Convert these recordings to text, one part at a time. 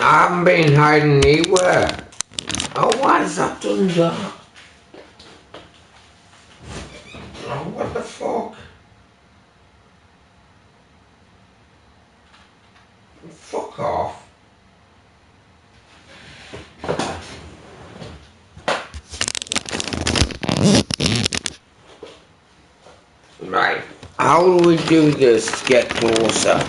I haven't been hiding anywhere. Oh, why has that done that? Oh, what the fuck? Fuck off. Right. How do we do this to get closer?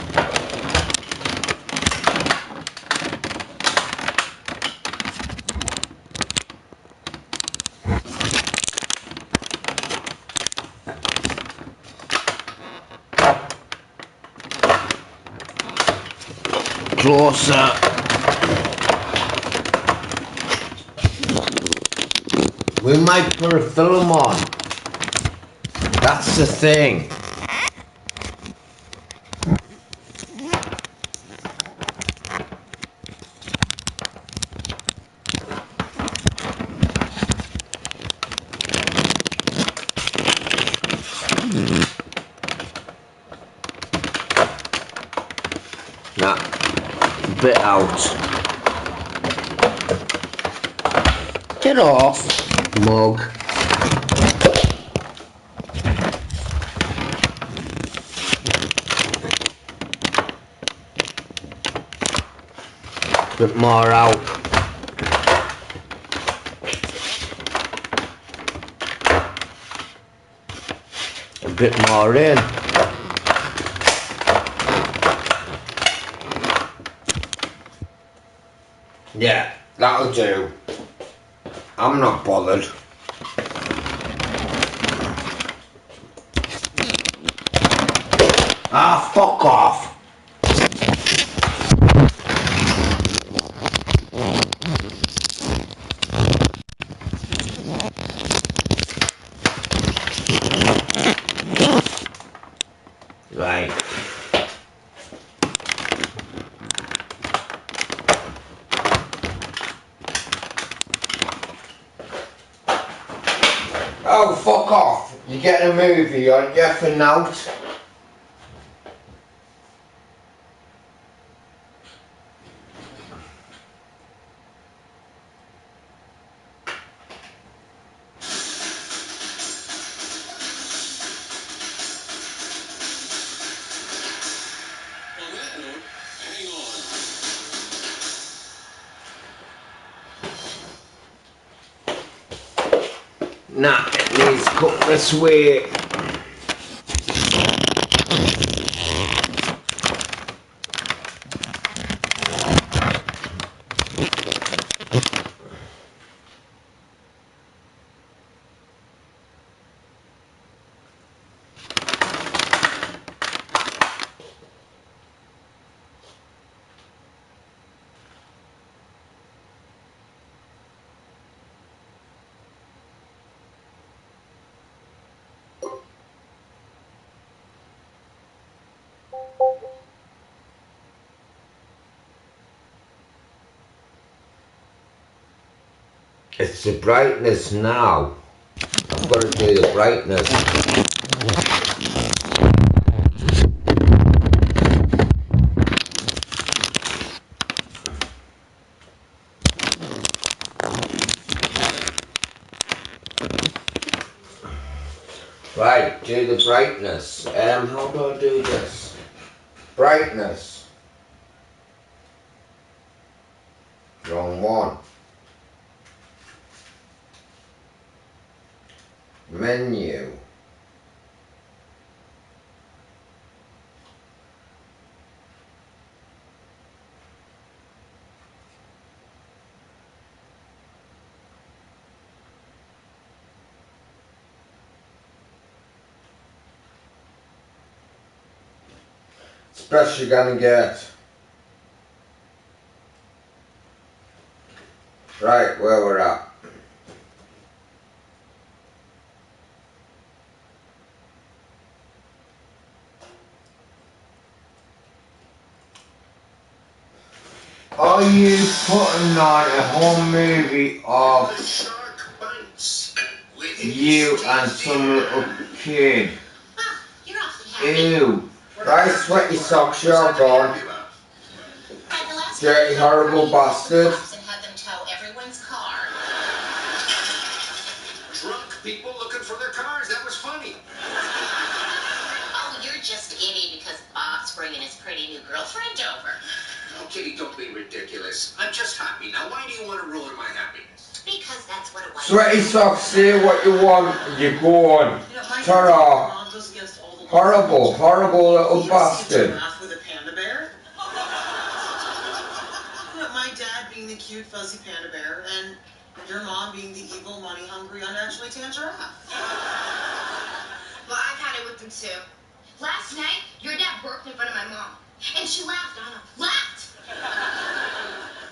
Closer. We might put a film on. That's the thing. Nah, a bit out. Get off, mug. Bit more out. A bit more in. Yeah, that'll do. I'm not bothered. Ah, fuck off. Right. Oh, fuck off. You're getting a movie, aren't you, for now? Nah, it needs cut this way. It's the brightness now. I've got to do the brightness. Right, do the brightness. How do I do this? Brightness. Wrong one. Menu. It's best you're gonna get. Right, where we're at. Are you putting on a home movie of you and some little kid? Ew. Right, sweaty socks, you're gone. Dirty, horrible bastard. Drunk people looking for their cars. That was funny. Oh, you're just giddy because Bob's bringing his pretty new girlfriend over. Oh, Kitty, don't be ridiculous. I'm just happy. Now, why do you want to ruin my happiness? Because that's what it was. Sweaty socks, say what you want, you go on. Ta-ra. Horrible, horrible little bastard. With a panda bear? My dad being the cute, fuzzy panda bear, and your mom being the evil, money-hungry, unnaturally tan giraffe. Well, I've had it with them too. Last night, your dad worked in front of my mom, and she laughed, Donna. Laughed!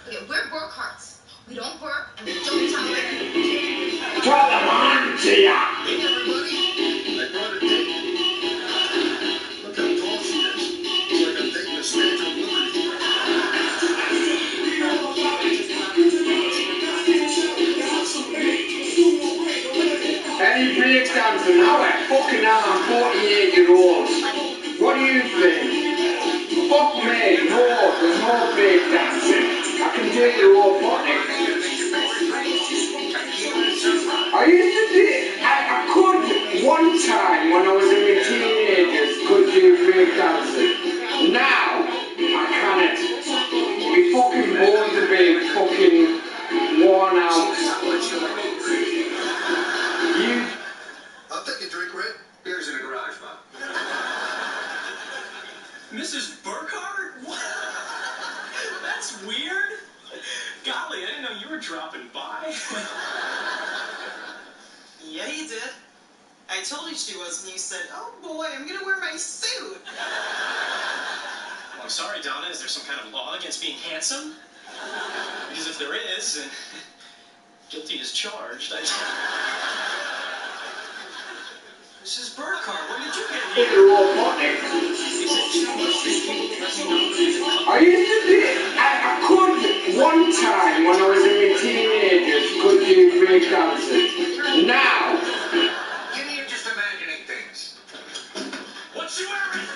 Okay, we're Burkharts. We don't work, and we don't tolerate. Tell them on to ya! Hey, everybody. I brought a date. Look how tall she is. It's like I'm taking a Statue of Liberty. Any breakdancing now at fucking now I'm 48-year-olds. What do you think? Fuck me, no, there's no breakdancing. I can take your old body. I used to do I could one time when I was in my teenagers could do breakdancing. Now I can't. My fucking bones are being fucking worn out. I'll take a drink, Red. Beer's in the garage, Mom. Mrs. Burkhardt? What? That's weird. Golly, I didn't know you were dropping by. Yeah, you did. I told you she was, and you said, oh boy, I'm gonna wear my suit. Well, I'm sorry, Donna. Is there some kind of law against being handsome? Because if there is, and guilty as charged, Mrs. Burkhardt, when did you get here? Take your old body. Is it too much for people dressing up? I used to do I could one time when I was in my teenagers could do breakdancing. Now You're just imagining things. What's she wearing?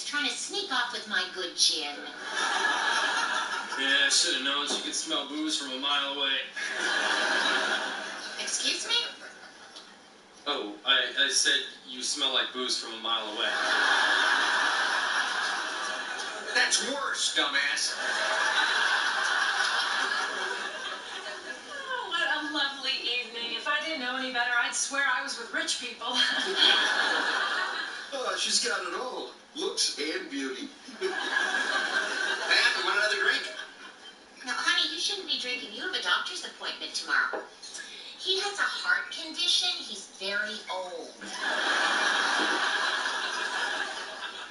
Trying to sneak off with my good gin. Yeah, I should have known she could smell booze from a mile away. Excuse me? Oh, I said you smell like booze from a mile away. That's worse, dumbass. Oh, what a lovely evening. If I didn't know any better, I'd swear I was with rich people. Oh, she's got it all. Looks and beauty. Pat, want another drink? No, honey, you shouldn't be drinking. You have a doctor's appointment tomorrow. He has a heart condition. He's very old.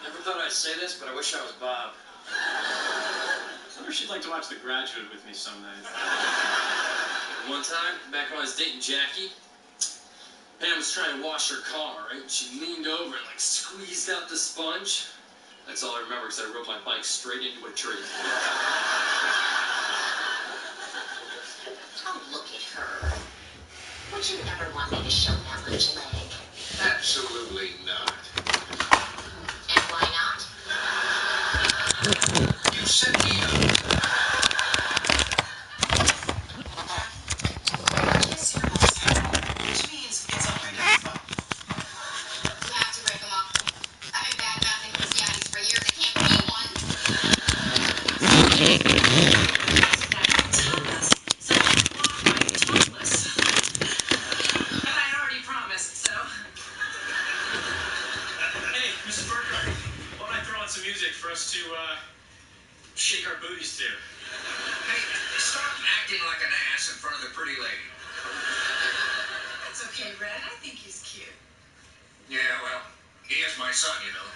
Never thought I'd say this, but I wish I was Bob. I wonder if she'd like to watch The Graduate with me someday. One time, back when I was dating Jackie, Pam was trying to wash her car, right? She leaned over and, squeezed out the sponge. That's all I remember, because I rode my bike straight into a tree. Oh, look at her. Would you never want me to show that much leg? Absolutely not. And why not? You set me up. Which means it's already fun. You have to think he's cute. Yeah, well, he is my son, you know.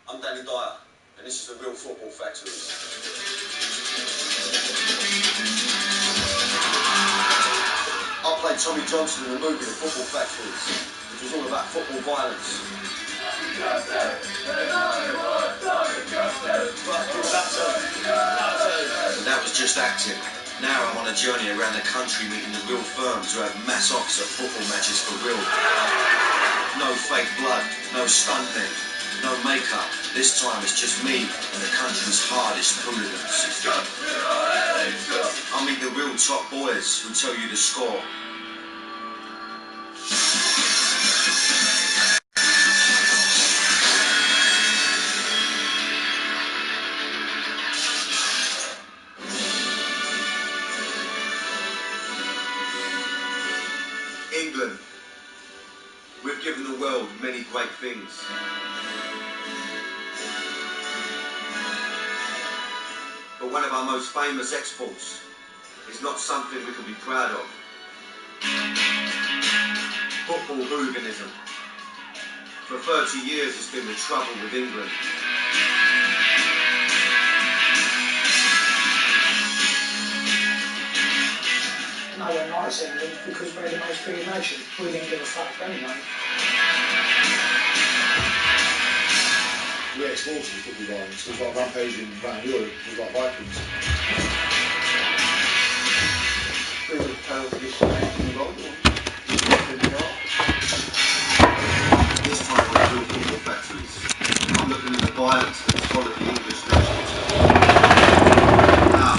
I'm Danny Dyer, and this is the Real Football Factory. I played Tommy Johnson in the movie The Football Factory, which was all about football violence. But that was just acting. Now I'm on a journey around the country meeting the real firms who have mass offs at football matches for real. No fake blood, no stuntmen. No makeup. This time it's just me and the country's hardest hooligans. I meet the real top boys who tell you the score. England. We've given the world many great things. But one of our most famous exports is not something we can be proud of. Football hooliganism. For 30 years it's been the trouble with England. No one likes England because we're the most free nation. We didn't give a fuck anyway. We exported football violence. It was like rampaging around Europe. It was like Vikings. This time we're real football factories. I'm looking at the violence that's followed the English national team. Now,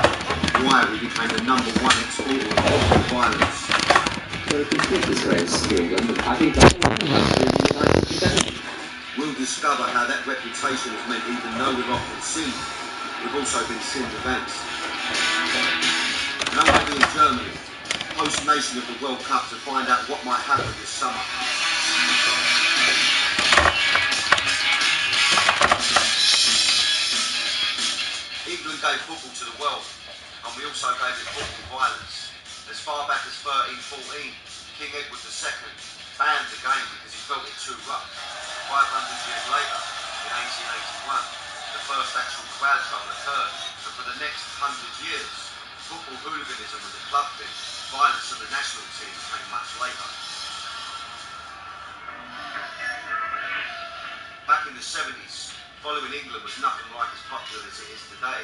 why we became the #1 exporter of football violence. So if it's disgrace to England, I think that's We'll discover how that reputation has meant even though we've often sinned, we've also been sinned against. And I'm going to be in Germany, host nation of the World Cup, to find out what might happen this summer. England gave football to gave it football violence. As far back as 1314, King Edward II banned the game because he felt it too rough. 500 years later, in 1881, the first actual crowd trouble occurred, and for the next 100 years, football hooliganism was a club thing. Violence of the national team came much later. Back in the 70s, following England was nothing like as popular as it is today.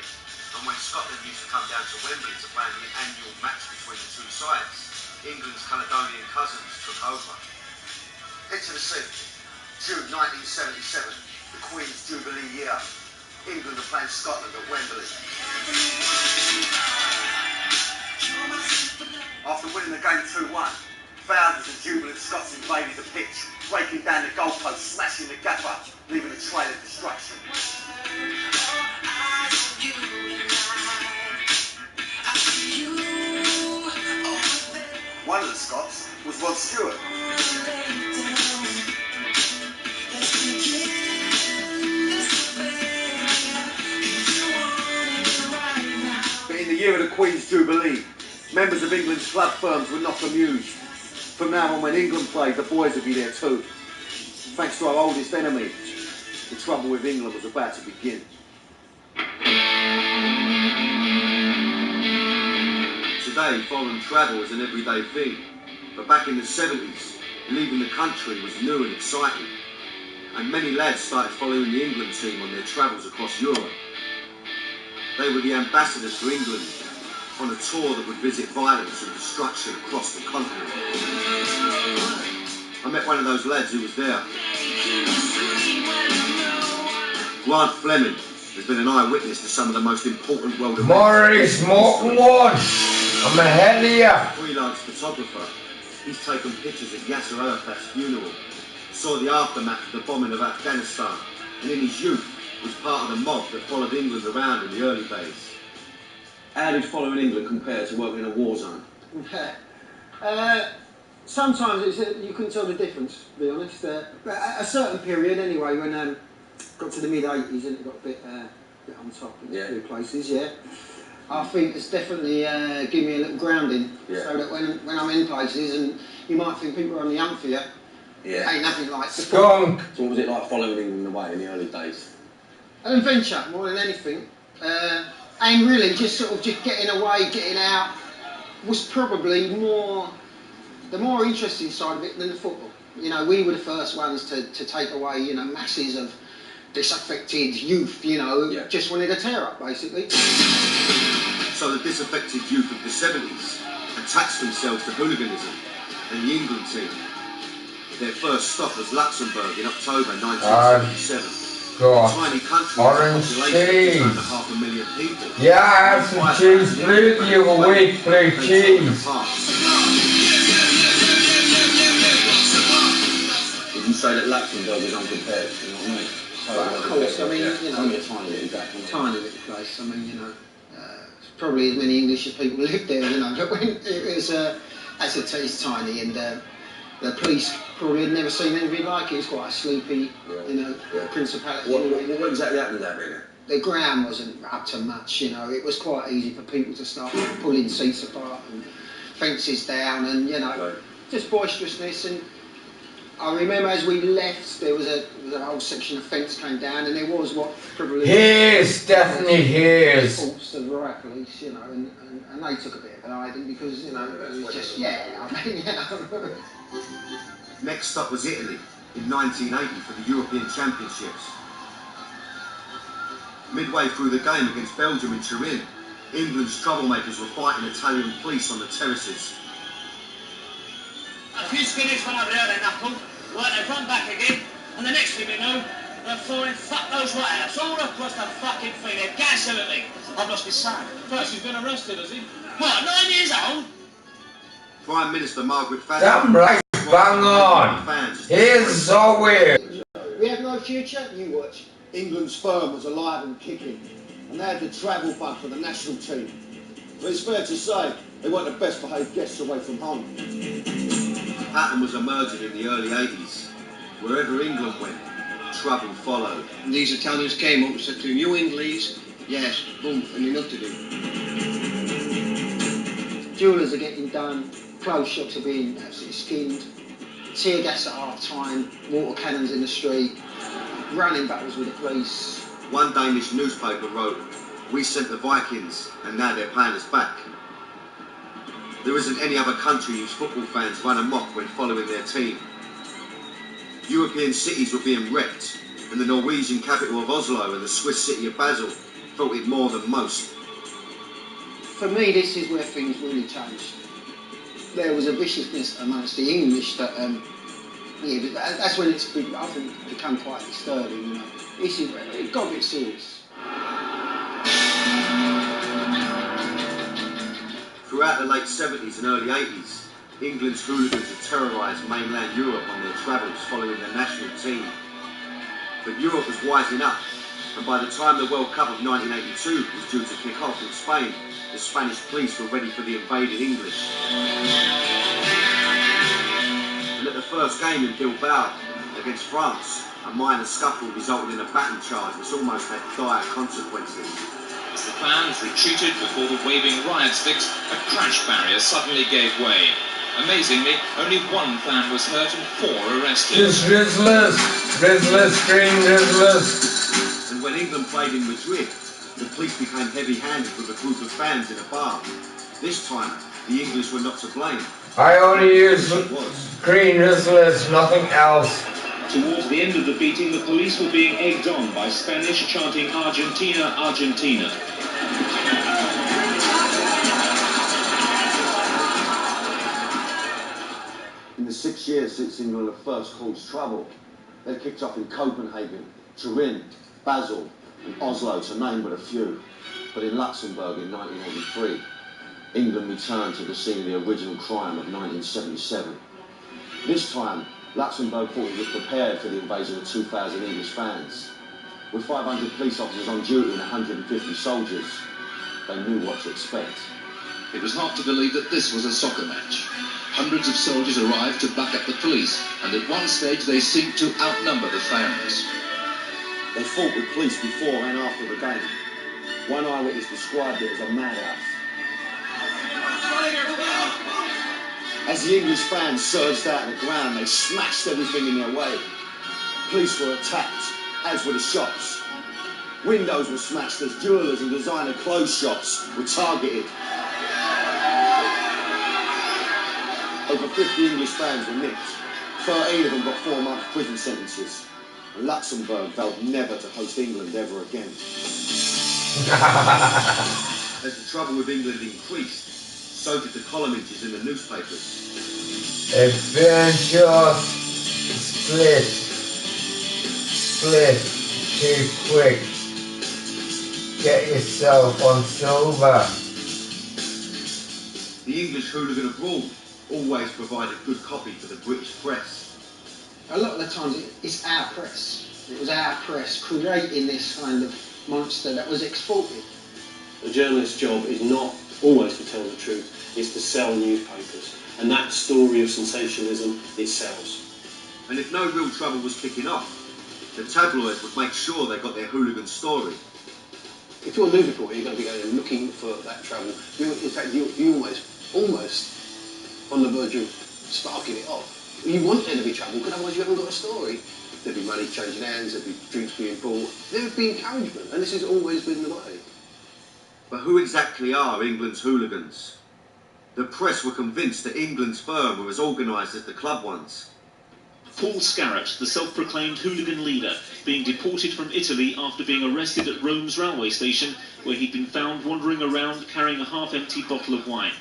And when Scotland used to come down to Wembley to play in the annual match between the two sides, England's Caledonian cousins took over. Head to the scene. June 1977, the Queen's Jubilee year. England are playing Scotland at Wembley. After winning the game 2-1, thousands of jubilant Scots invaded the pitch, breaking down the goalpost, smashing the gaffer, leaving a trail of destruction. One of the Scots was Rod Stewart. But in the year of the Queen's Jubilee, members of England's club firms were not amused. From now on, when England played, the boys would be there too. Thanks to our oldest enemy, the trouble with England was about to begin. Today, foreign travel is an everyday thing, but back in the 70s, leaving the country was new and exciting, and many lads started following the England team on their travels across Europe. They were the ambassadors for England on a tour that would visit violence and destruction across the continent. I met one of those lads who was there. Grant Fleming has been an eyewitness to some of the most important world events. Maurice Morton one. I'm ahead of you. Freelance photographer. He's taken pictures at Yasser Arafat's funeral, saw the aftermath of the bombing of Afghanistan, and in his youth was part of the mob that followed England around in the early days. How did following England compare to working in a war zone? Sometimes you couldn't tell the difference, to be honest. But at a certain period, anyway, when got to the mid-80s and it got a bit on top in a few places, I think it's definitely given me a little grounding, so that when I'm in places and you might think people are on the hunt for you, ain't nothing like skunk. So what was it like following England away in the early days? An adventure, more than anything. And really just sort of just getting away, getting out, was probably the more interesting side of it than the football. You know, we were the first ones to take away, you know, masses of disaffected youth, you know, just wanted to tear up, basically. So the disaffected youth of the 70s attached themselves to hooliganism and the England team. Their first stop was Luxembourg in October 1977. Tiny country orange with a cheese. population of just under 500,000 people. Yeah, I have some cheese, please. You a week, blue cheese. Would you say that Luxembourg is unprepared? You know what I mean? But of course, I mean, you know, only a tiny little gap. Tiny little place. I mean, you know, probably as many English as people lived there, you know. But when it was, as I say, it's tiny, and the police probably had never seen anything like it. It was quite a sleepy, you know, principality. What exactly happened to that, really? The ground wasn't up to much, you know. It was quite easy for people to start pulling seats apart and fences down, and you know, just boisterousness. And I remember as we left, there was a whole section of fence came down, and there was what probably definitely his. Force the riot police, you know, and they took a bit of an hiding because, you know, it was just I mean, you know. Next stop was Italy in 1980 for the European Championships. Midway through the game against Belgium in Turin, England's troublemakers were fighting Italian police on the terraces. A few skittish when I read their knuckle, right, they've run back again, and the next thing we know, they're throwing fuck those right out, all across the fucking thing, they're gas everything. I've lost his son. First, he's been arrested, has he? What, 9 years old? Prime Minister Margaret Thatcher. Damn right, bang on. Here's so weird. We have no future, you watch. England's firm was alive and kicking, and they had the travel bug for the national team. But it's fair to say they weren't the best behaved guests away from home. The pattern was emerging in the early 80s. Wherever England went, trouble followed. And these Italians came up and said to him, "You English?" "Yes." Boom, and enough to do. Jewellers are getting done, clothes shops are being absolutely skinned, tear gas at half time, water cannons in the street, running battles with the police. One Danish newspaper wrote, "We sent the Vikings and now they're paying us back." There isn't any other country whose football fans run amok when following their team. European cities were being wrecked, and the Norwegian capital of Oslo and the Swiss city of Basel felt it more than most. For me, this is where things really changed. There was a viciousness amongst the English that, that's when it's been, I think, become quite disturbing. You know, it got a bit serious. Throughout the late 70s and early 80s, England's hooligans had terrorised mainland Europe on their travels following their national team. But Europe was wising up, and by the time the World Cup of 1982 was due to kick off in Spain, the Spanish police were ready for the invading English. And at the first game in Bilbao against France, a minor scuffle resulted in a baton charge which almost had dire consequences. As the fans retreated before the waving riot sticks, a crash barrier suddenly gave way. Amazingly, only one fan was hurt and 4 arrested. Just Drizzlers, scream Drizzlers. And when England played in Madrid, the police became heavy-handed with a group of fans in a bar. This time, the English were not to blame. I only use screen Drizzlers, nothing else. Towards the end of the beating, the police were being egged on by Spanish chanting "Argentina, Argentina." In the 6 years since England had first caused trouble, they kicked off in Copenhagen, Turin, Basel and Oslo, to name but a few. But in Luxembourg in 1983, England returned to the scene of the original crime of 1977. This time, Luxembourg thought it was prepared for the invasion of 2,000 English fans. With 500 police officers on duty and 150 soldiers, they knew what to expect. It was hard to believe that this was a soccer match. Hundreds of soldiers arrived to back up the police, and at one stage they seemed to outnumber the fans. They fought with police before and after the game. One eyewitness described it as a madhouse. As the English fans surged out of the ground, they smashed everything in their way. Police were attacked, as were the shops. Windows were smashed as jewellers and designer clothes shops were targeted. Over 50 English fans were nicked. 13 of them got 4-month prison sentences. And Luxembourg vowed never to host England ever again. As the trouble with England increased, so did the column images in the newspapers. Adventure split too quick. Get yourself on silver. The English hooligan abroad always provided good copy for the British press. A lot of the times it's our press. It was our press creating this kind of monster that was exported. A journalist's job is not always to tell the truth, it's to sell newspapers. And that story of sensationalism, it sells. And if no real trouble was kicking off, the tabloids would make sure they got their hooligan story. If you're a news reporter, you're going to be going looking for that trouble. In fact, you're almost on the verge of sparking it off. You want there to be trouble, because otherwise you haven't got a story. There'd be money changing hands, there'd be drinks being bought, there would be encouragement, and this has always been the way. But who exactly are England's hooligans? The press were convinced that England's firm were as organised as the club ones. Paul Scarrett, the self-proclaimed hooligan leader, being deported from Italy after being arrested at Rome's railway station, where he'd been found wandering around carrying a half-empty bottle of wine.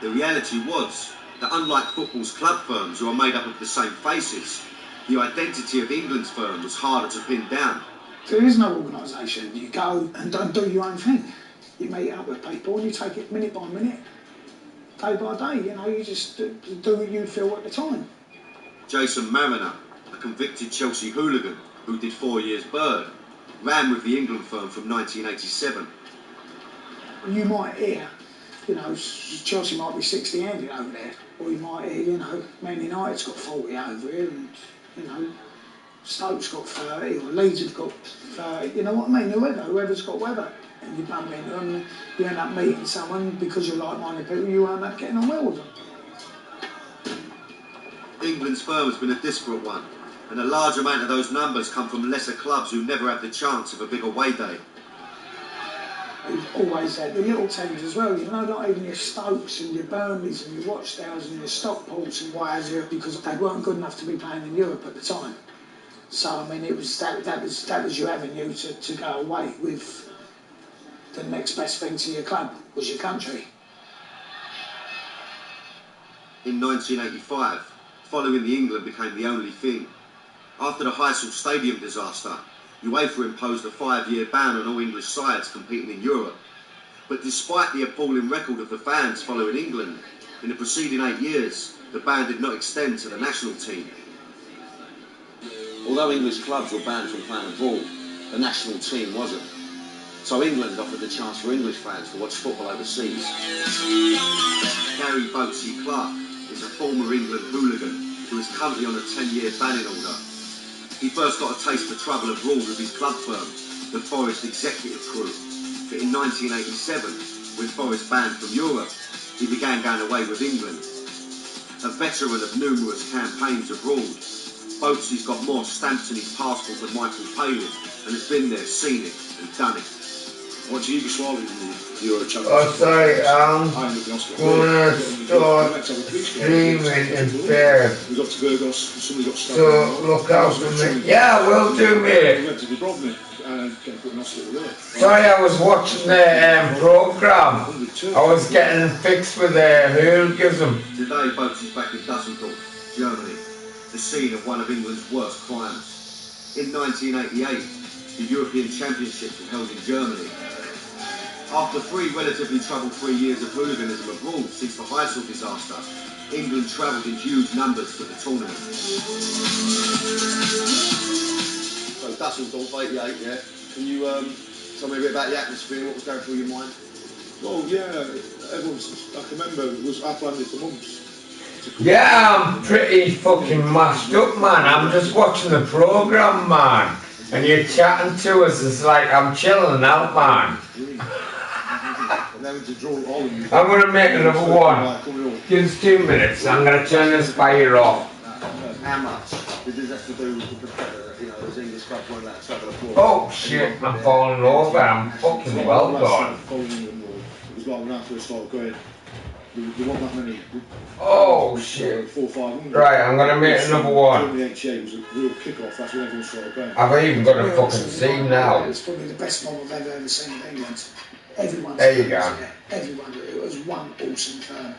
The reality was that unlike football's club firms, who are made up of the same faces, the identity of England's firm was harder to pin down. There is no organisation. You go and don't do your own thing. You meet up with people and you take it minute by minute, day by day. You know, you just do what you feel at the time. Jason Mariner, a convicted Chelsea hooligan who did 4 years bird, ran with the England firm from 1987. You might hear, you know, Chelsea might be 60-handed over there, or you might hear, you know, Man United's got 40 over here, and, you know, Stoke's got 30, or Leeds have got 30, you know what I mean, whoever's got whoever. and you bump into them, you end up meeting someone because you're like-minded people, you end up getting on well with them. England's firm has been a disparate one, and a large amount of those numbers come from lesser clubs who never have the chance of a big away day. We've always had the little teams as well, you know, like even your Stokes and your Burnleys and your Rochdales and your Stockports and what have you, because they weren't good enough to be playing in Europe at the time. So I mean, it was that was your avenue to go away with. The next best thing to your club was your country. In 1985, following the England became the only thing. After the Heysel Stadium disaster, UEFA imposed a 5-year ban on all English sides competing in Europe. But despite the appalling record of the fans following England, in the preceding 8 years, the ban did not extend to the national team. Although English clubs were banned from playing abroad, the national team wasn't. So England offered the chance for English fans to watch football overseas. Gary Boatsy Clark is a former England hooligan who is currently on a 10-year banning order. He first got a taste for trouble abroad with his club firm, the Forest Executive Crew. But in 1987, when Forest banned from Europe, he began going away with England. A veteran of numerous campaigns abroad, Boatsy's got more stamps in his passport than Michael Palin and has been there, seen it and done it. What's Yugoslavia in the Euro Championship? Oh, sorry, gonna start streaming in there. We got to Burgos, somebody got stabbed. So look out for me. Yeah, will do, mate. We went to Dubrovnik and getting put in hospital there. Sorry, I was watching the programme. I was getting fixed with the hooliganism. Today, Boatsy's back in Dusseldorf, Germany, the scene of one of England's worst crimes. In 1988, the European Championships were held in Germany. After 3 relatively trouble-free years of hooliganism abroad since the Heysel disaster, England travelled in huge numbers to the tournament. So Dusseldorf, 88, yeah. Can you tell me a bit about the atmosphere, what was going through your mind? Well, yeah, everyone's, I can remember, it was I've landed for months. Yeah, I'm pretty fucking mashed up, man. I'm just watching the programme, man. And you're chatting to us, it's like I'm chilling out, man. I'm going to make another one. Give us 2 minutes, I'm going to turn this fire off. How much did this have to do with the fact that, you know, those English clubs weren't allowed to travel abroad? Oh shit, I'm falling over, I'm fucking well gone. It was like when I first started going, there weren't that many. Oh shit. 400 or 500. Right, I'm going to make another one. During the 88 was a real kick-off, that's when everyone started going. I've even got a fucking scene now. It's probably the best mob I've ever seen in England. Everyone. There you go. Everyone. It was one awesome firm.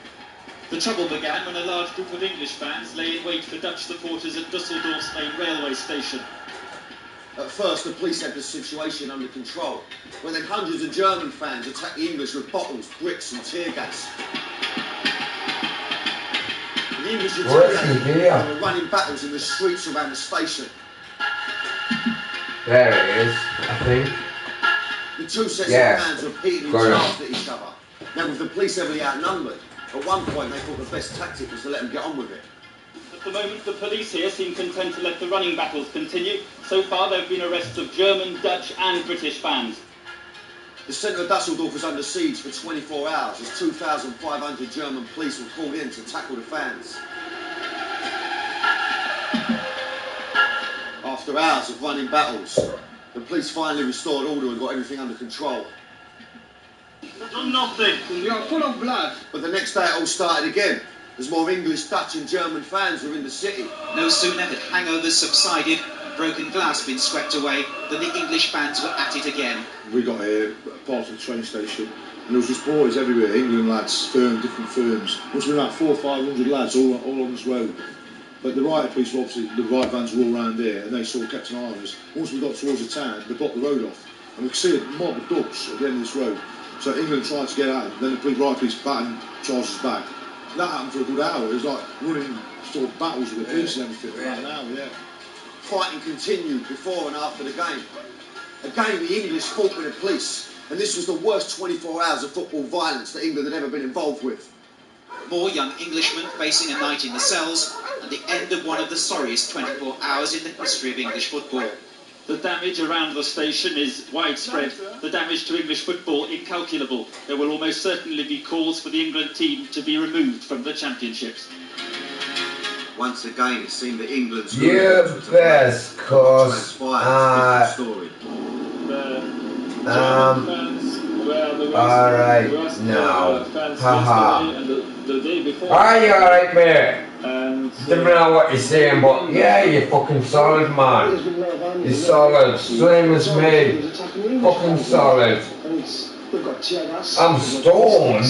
The trouble began when a large group of English fans lay in wait for Dutch supporters at Dusseldorf's main railway station. At first, the police had the situation under control, when then hundreds of German fans attacked the English with bottles, bricks and tear gas. The English retaliated and were running battles in the streets around the station. There it is, I think. The two sets of fans repeatedly charged at each other. Now, with the police heavily outnumbered, at one point they thought the best tactic was to let them get on with it. At the moment, the police here seem content to let the running battles continue. So far, there have been arrests of German, Dutch and British fans. The centre of Dusseldorf was under siege for 24 hours as 2,500 German police were called in to tackle the fans. After hours of running battles, the police finally restored order and got everything under control. Done nothing. We are full of blood. But the next day it all started again, as more English, Dutch and German fans were in the city. No sooner had hangovers subsided, broken glass been swept away, than the English fans were at it again. We got here, part of the train station, and there was just boys everywhere, England lads, different firms. Must have been like 400 or 500 lads all on this road. But the riot police were obviously, the riot vans were all around here, and they sort of kept an eye on us. Once we got towards the town, they blocked the road off, and we could see a mob of Dutch at the end of this road. So England tried to get out, then the riot police battened charged us back. And that happened for a good hour. It was like running sort of battles with the police and everything for about an hour, yeah. Fighting continued before and after the game. Again, the English fought with the police, and this was the worst 24 hours of football violence that England had ever been involved with. More young Englishmen facing a night in the cells, and the end of one of the sorriest 24 hours in the history of English football. The damage around the station is widespread. The damage to English football incalculable. There will almost certainly be calls for the England team to be removed from the championships. Once again, it seemed that England's best cause story. Alright now. Haha. Are you alright, mate? Don't know what you're saying, but yeah, you're fucking solid, man. You're solid, same as me. Fucking solid. I'm stoned.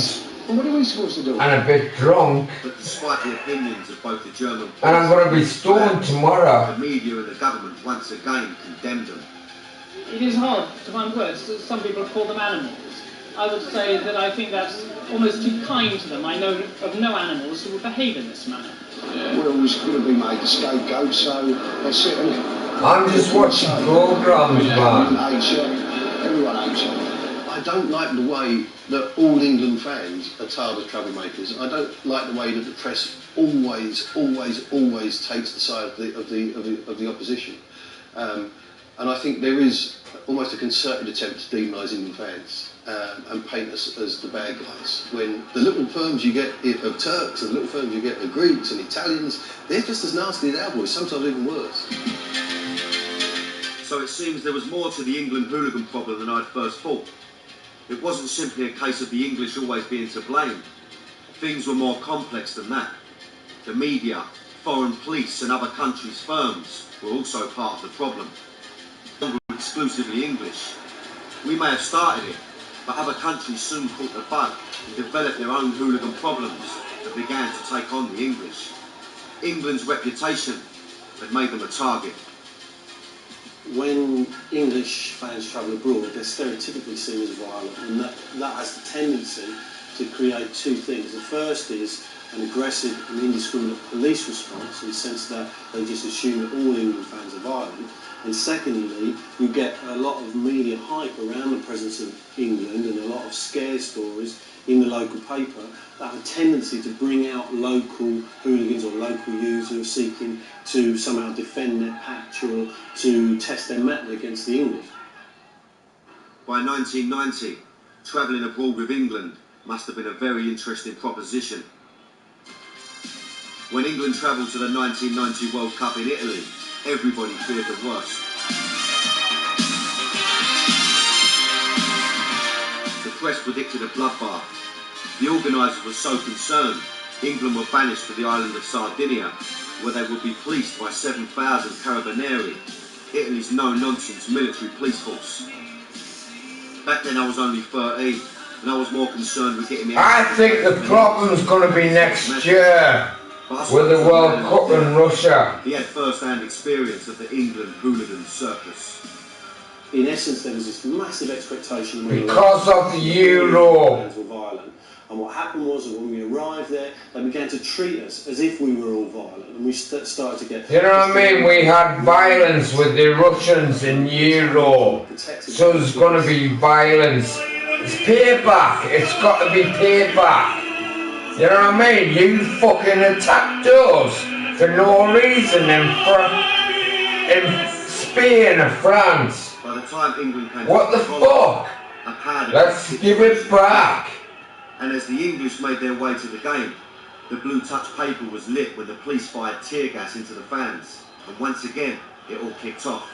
And what are we supposed to do? And a bit drunk. But despite the opinions of both the German police and I'm going to be stoned tomorrow. The media and the government once again condemned them. It is hard to find words. Some people call them animals. I would say that I think that's almost too kind to them. I know of no animals who would behave in this manner. We're always going to be made a scapegoat, so that's it. I'm just watching programmes, man. Everyone hates it. I don't like the way that all England fans are tarred as troublemakers. I don't like the way that the press always takes the side of the opposition. And I think there is almost a concerted attempt to demonise England fans and paint us as the bad guys. When the little firms you get of Turks and the little firms you get of Greeks and Italians, they're just as nasty as our boys, sometimes even worse. So it seems there was more to the England hooligan problem than I'd first thought. It wasn't simply a case of the English always being to blame. Things were more complex than that. The media, foreign police and other countries' firms were also part of the problem. We were exclusively English. We may have started it, but other countries soon caught the bug and developed their own hooligan problems that began to take on the English. England's reputation had made them a target. When English fans travel abroad, they're stereotypically seen as violent, and that has the tendency to create two things. The first is an aggressive and indiscriminate police response, in the sense that they just assume that all England fans are violent. And secondly, you get a lot of media hype around the presence of England and a lot of scare stories in the local paper that have a tendency to bring out local hooligans or local youths who are seeking to somehow defend their patch or to test their mettle against the English. By 1990, travelling abroad with England must have been a very interesting proposition. When England travelled to the 1990 World Cup in Italy, everybody feared the worst. The press predicted a bloodbath. The organisers were so concerned, England were banished to the island of Sardinia, where they would be policed by 7,000 Carabinieri, Italy's no-nonsense military police force. Back then I was only 13, and I was more concerned with getting me out. I think the problem's going to be next year with the World Cup in Russia. He had first-hand experience of the England hooligan circus. In essence, there was this massive expectation because of the Euro. Fans were violent. And what happened was that when we arrived there, they began to treat us as if we were all violent, and we started to get... You know what I mean? We had violence with the Russians in Euro. So there's going to be violence. It's payback. It's got to be payback. You know what I mean? You fucking attacked us for no reason in Spain or France. By the time England came what the fuck? Let's give it back. And as the English made their way to the game, the blue touch paper was lit when the police fired tear gas into the fans. And once again, it all kicked off.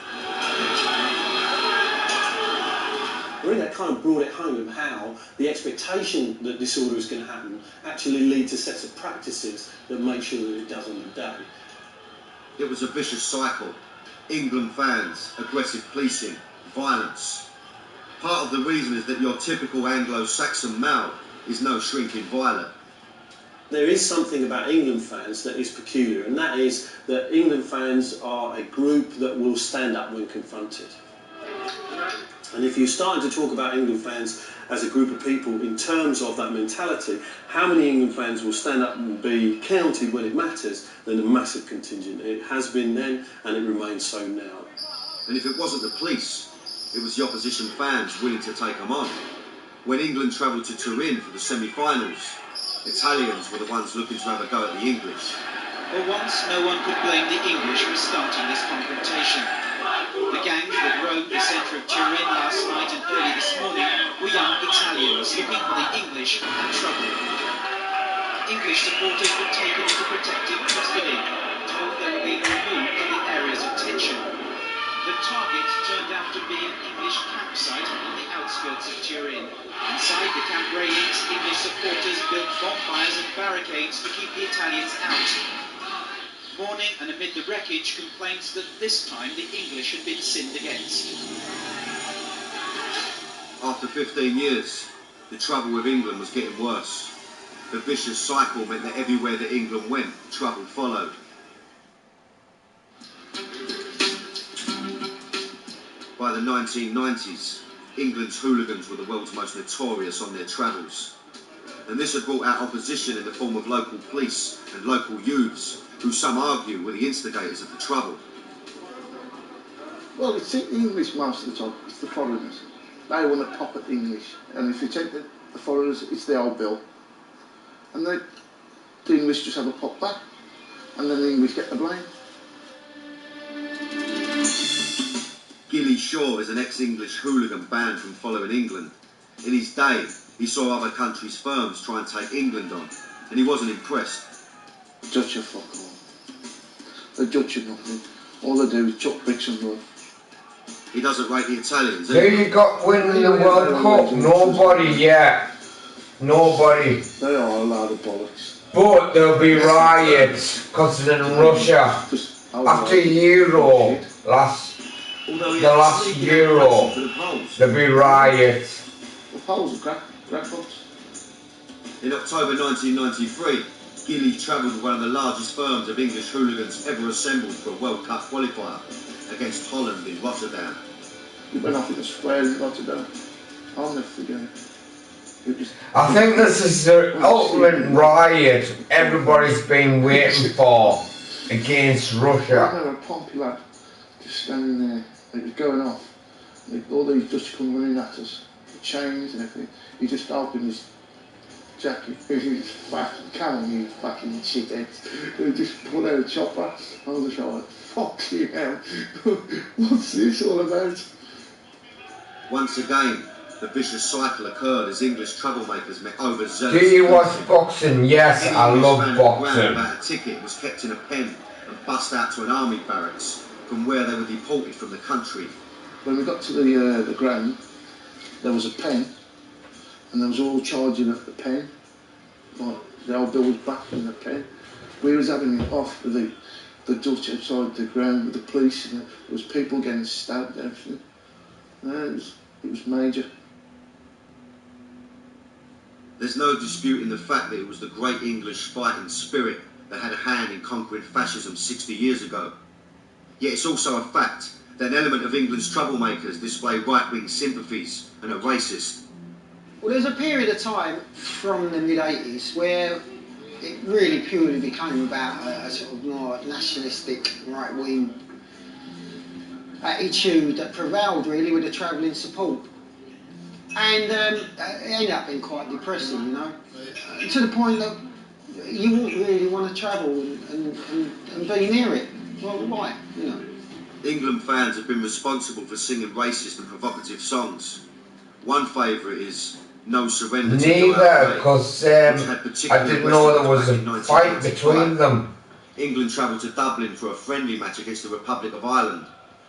Really, that kind of brought it home how the expectation that disorder is going to happen actually leads to sets of practices that make sure that it does on the day. It was a vicious cycle. England fans, aggressive policing, violence. Part of the reason is that your typical Anglo-Saxon male is no shrinking violet. There is something about England fans that is peculiar, and that is that England fans are a group that will stand up when confronted. And if you're starting to talk about England fans as a group of people in terms of that mentality, how many England fans will stand up and be counted when it matters, then a massive contingent. It has been then, and it remains so now. And if it wasn't the police, it was the opposition fans willing to take them on. When England travelled to Turin for the semi-finals, Italians were the ones looking to have a go at the English. For once, no one could blame the English for starting this confrontation. The gangs that roamed the centre of Turin last night and early this morning were young Italians looking for the English and trouble. English supporters were taken into protective custody, told they were being removed from the areas of tension. The target turned out to be an English campsite on the outskirts of Turin. Inside the camp railings, English supporters built bonfires and barricades to keep the Italians out. Mourning and amid the wreckage, complaints that this time the English had been sinned against. After 15 years, the trouble with England was getting worse. The vicious cycle meant that everywhere that England went, trouble followed. By the 1990s, England's hooligans were the world's most notorious on their travels. And this had brought out opposition in the form of local police and local youths, who some argue were the instigators of the trouble. Well, it's the English most of the time, it's the foreigners. They want to pop at the English. And if you take the foreigners, it's the old bill. And the English just have a pop back. And then the English get the blame. Gilly Shaw is an ex-English hooligan banned from following England. In his day, he saw other countries' firms try and take England on, and he wasn't impressed. Judge are fuck all. They judge you nothing. All they do is chuck bricks and run. He doesn't rate the Italians. Who you got winning the World Cup? Nobody yet. Nobody. They are a load of bollocks. But there'll be riots because in Russia after Euro the last Euro there'll be riots. The Poles are crackpots. In October 1993, Gilly travelled with one of the largest firms of English hooligans ever assembled for a World Cup qualifier against Holland in Rotterdam. He went off in the square in Rotterdam. I'll never forget it. I think this is the ultimate riot everybody's been waiting for against Russia. I know a pompy lad just standing there. It was going off. All these Dutch come running at us. The chains and everything. He just opened his jacket. He was fucking carrying you fucking shitheads. He just pulled out a chopper. I was just like, fuck you hell. What's this all about? Once again, the vicious cycle occurred as English troublemakers met overzealous. Do you watch boxing? Yes, I love boxing. About a ticket was kept in a pen and bussed out to an army barracks, from where they were deported from the country. When we got to the ground, there was a pen, and there was all charging at the pen. Like the old bill was backing the pen. We was having it off with the Dutch outside the ground with the police, and there was people getting stabbed and everything. It was major. There's no disputing the fact that it was the great English fighting spirit that had a hand in conquering fascism 60 years ago. Yet it's also a fact that an element of England's troublemakers display right-wing sympathies and are racist. Well, there's a period of time from the mid-80s where it really purely became about a sort of more nationalistic right-wing attitude that prevailed really with the travelling support. And it ended up being quite depressing, you know, to the point that you wouldn't really want to travel and be near it. Well, why, you know? England fans have been responsible for singing racist and provocative songs. One favourite is No Surrender to Neither, because I didn't know there was a fight between them. England travelled to Dublin for a friendly match against the Republic of Ireland,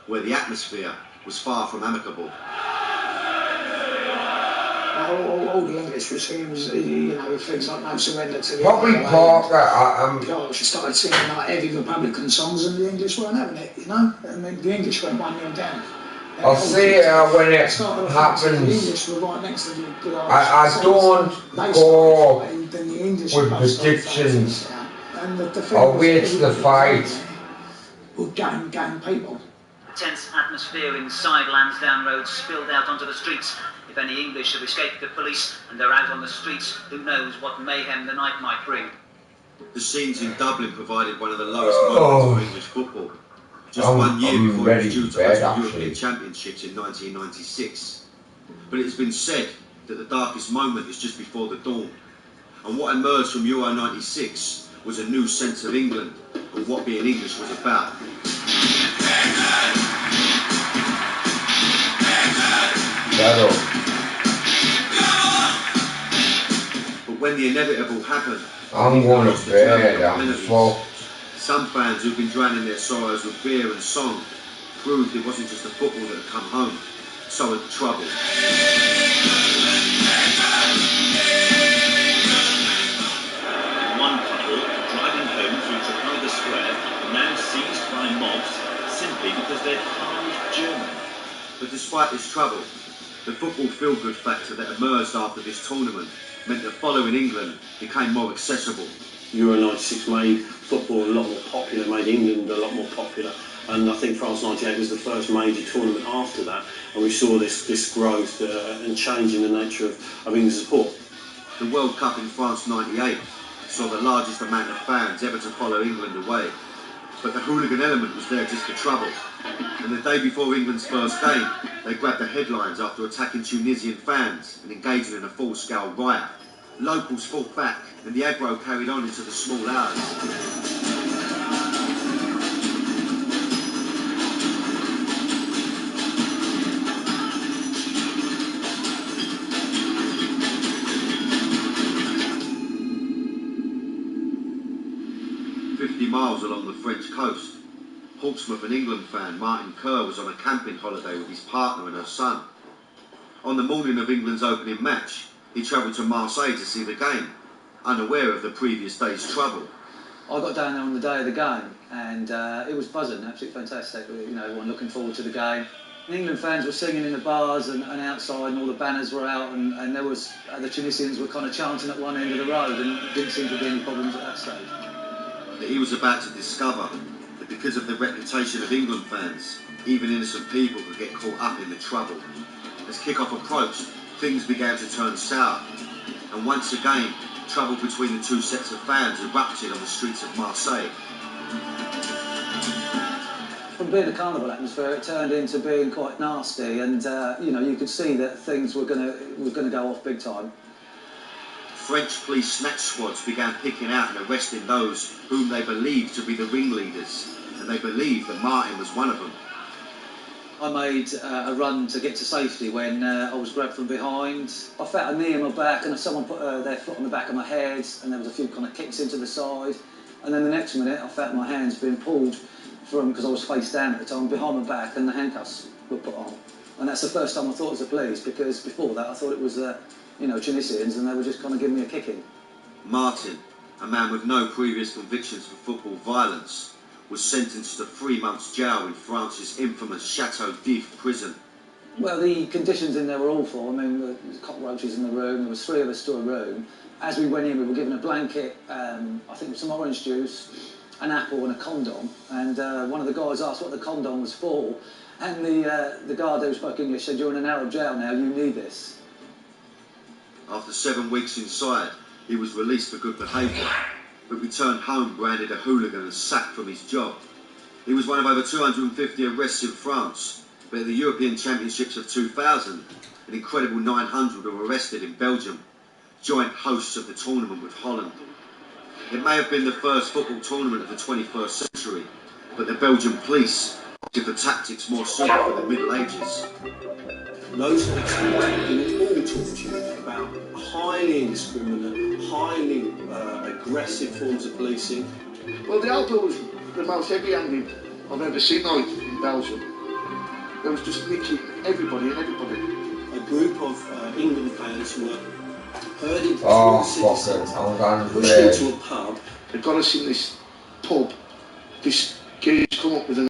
where the atmosphere was far from amicable. All the English regimes, you know, things like No Surrender to the Probably Parker. Gosh, started singing like heavy Republican songs, and the English weren't having it, you know. I mean, the English went 1-0 down. I'll see when it happens. The English were right next to the good Irish. I don't go with predictions. I'll wait to the fight. Would gang people. Tense atmosphere inside Lansdowne Road spilled out onto the streets. If any English have escaped the police and they're out on the streets, who knows what mayhem the night might bring. The scenes in Dublin provided one of the lowest moments of English football. Just 1 year before it was due to host the European Championships in 1996. But it has been said that the darkest moment is just before the dawn. And what emerged from Euro 96 was a new sense of England and what being English was about. that up. But when the inevitable happened, I'm going to bed, I'm fucked. Some fans who've been drowning their sorrows with beer and song proved it wasn't just the football that had come home, so had trouble. One couple driving home through Trafalgar Square now seized by mobs simply because they're half German. But despite this trouble, the football feel-good factor that emerged after this tournament meant that following England became more accessible. Euro 96 made football a lot more popular, made England a lot more popular, and I think France 98 was the first major tournament after that, and we saw this growth and change in the nature of England's support. The World Cup in France 98 saw the largest amount of fans ever to follow England away, but the hooligan element was there just for trouble. And the day before England's first game, they grabbed the headlines after attacking Tunisian fans and engaging in a full-scale riot. Locals fought back, and the aggro carried on into the small hours. Miles along the French coast, Portsmouth and England fan Martin Kerr was on a camping holiday with his partner and her son. On the morning of England's opening match, he travelled to Marseille to see the game, unaware of the previous day's trouble. I got down there on the day of the game, and it was buzzing, absolutely fantastic. You know, everyone looking forward to the game. The England fans were singing in the bars and outside, and all the banners were out, and there was the Tunisians were kind of chanting at one end of the road, and there didn't seem to be any problems at that stage. That he was about to discover that because of the reputation of England fans, even innocent people could get caught up in the trouble. As kick-off approached, things began to turn sour, and once again, trouble between the two sets of fans erupted on the streets of Marseille. From being a carnival atmosphere, it turned into being quite nasty, and you know, you could see that things were going to go off big time. French police snatch squads began picking out and arresting those whom they believed to be the ringleaders, and they believed that Martin was one of them. I made a run to get to safety when I was grabbed from behind. I felt a knee in my back, and someone put their foot on the back of my head, and there was a few kind of kicks into the side. And then the next minute, I felt my hands being pulled from, because I was face down at the time, behind my back, and the handcuffs were put on. And that's the first time I thought it was the police, because before that I thought it was you know, Tunisians, and they were just kind of giving me a kicking. Martin, a man with no previous convictions for football violence, was sentenced to 3 months jail in France's infamous Chateau d'If prison. Well, the conditions in there were awful. I mean, there was cockroaches in the room, there was 3 of us to a room. As we went in, we were given a blanket, I think some orange juice, an apple and a condom, and one of the guys asked what the condom was for, and the guard who spoke English said, "You're in an Arab jail now, you need this." After 7 weeks inside, he was released for good behaviour, but returned home branded a hooligan and sacked from his job. He was one of over 250 arrests in France, but at the European Championships of 2000, an incredible 900 were arrested in Belgium, joint hosts of the tournament with Holland. It may have been the first football tournament of the 21st century, but the Belgian police opted for tactics more suited for the Middle Ages. Those actions all talk to you about highly indiscriminate, highly aggressive forms of policing. Well, the Alpo was the most heavy-handed I've ever seen out in Belgium. There was just literally everybody and everybody. A group of England fans who were herded pushed into a pub. They got us in this pub. This kid come up with an